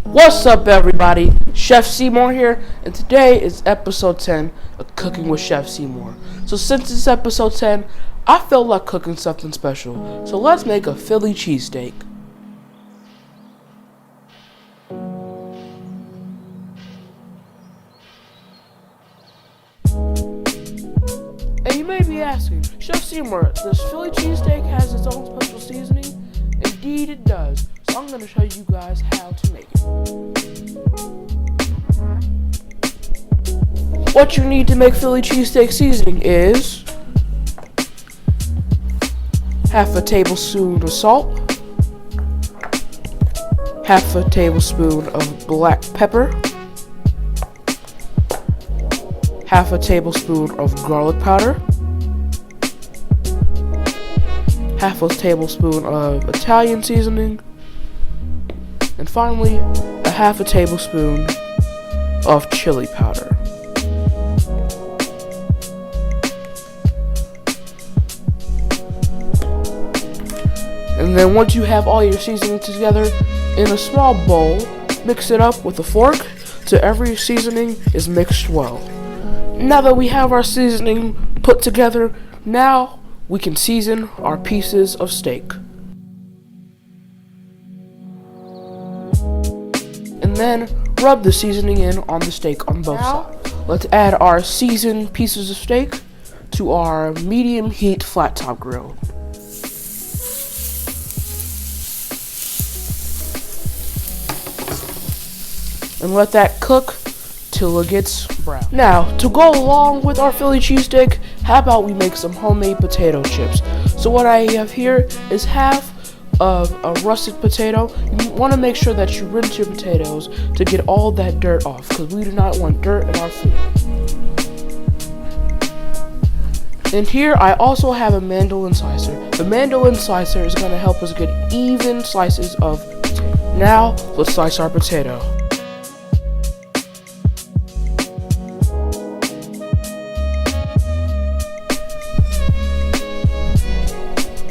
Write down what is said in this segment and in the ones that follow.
What's up, everybody? Chef Seymour here, and today is episode 10 of Cooking with Chef Seymour. So since it's episode 10, I feel like cooking something special. So let's make a Philly cheesesteak. And you may be asking, Chef Seymour, does Philly cheesesteak has its own special seasoning? Indeed it does. So I'm going to show you guys how to make it. What you need to make Philly cheesesteak seasoning is half a tablespoon of salt, half a tablespoon of black pepper, half a tablespoon of garlic powder, half a tablespoon of Italian seasoning, and finally a half a tablespoon of chili powder. And then once you have all your seasoning together in a small bowl, mix it up with a fork till every seasoning is mixed well. Now that we have our seasoning put together, now we can season our pieces of steak. And then rub the seasoning in on the steak on both sides. Let's add our seasoned pieces of steak to our medium heat flat top grill. And let that cook till it gets brown. Now, to go along with our Philly cheesesteak, how about we make some homemade potato chips? So what I have here is half of a russet potato. You want to make sure that you rinse your potatoes to get all that dirt off, because we do not want dirt in our food. And here I also have a mandolin slicer. The mandolin slicer is going to help us get even slices of potato. Now, let's slice our potato.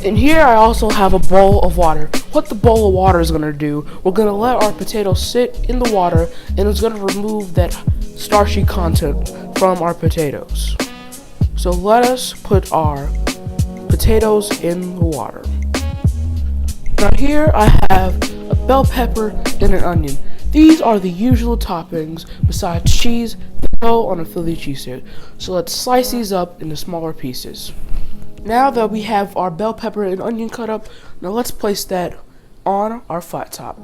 And here I also have a bowl of water. What the bowl of water is going to do, we're going to let our potatoes sit in the water, and it's going to remove that starchy content from our potatoes. So let us put our potatoes in the water. Now here I have a bell pepper and an onion. These are the usual toppings besides cheese that go on a Philly cheesesteak. So let's slice these up into smaller pieces. Now that we have our bell pepper and onion cut up, now let's place that on our flat top.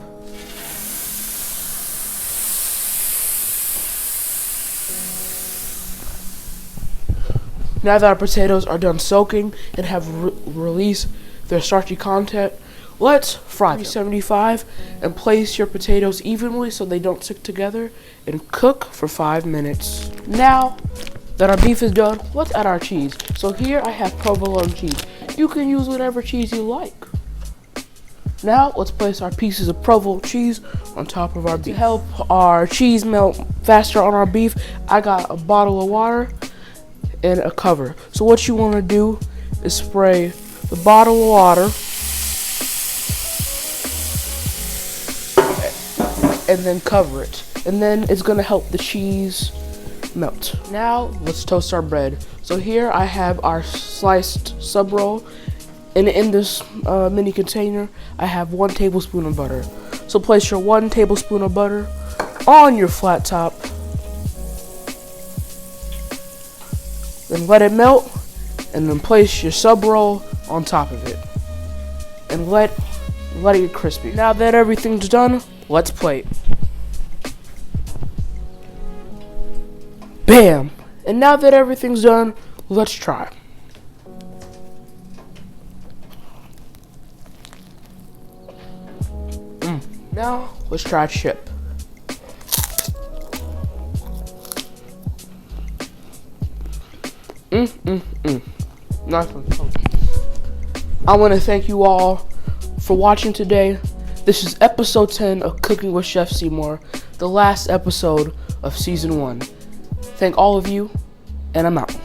Now that our potatoes are done soaking and have released their starchy content, let's fry them. 375 and place your potatoes evenly so they don't stick together and cook for 5 minutes. Now that our beef is done, let's add our cheese. So here I have provolone cheese. You can use whatever cheese you like. Now let's place our pieces of provolone cheese on top of our beef. To help our cheese melt faster on our beef, I got a bottle of water and a cover. So what you want to do is spray the bottle of water and then cover it. And then it's going to help the cheese melt. Now let's toast our bread. So here I have our sliced sub roll, and in this mini container I have 1 tablespoon of butter. So place your 1 tablespoon of butter on your flat top, then let it melt, and then place your sub roll on top of it and let it get crispy. Now that everything's done, let's plate. Bam! And now that everything's done, let's try. Now, let's try chip. Nice one. I want to thank you all for watching today. This is episode 10 of Cooking with Chef Seymour, the last episode of season 1. Thank all of you, and I'm out.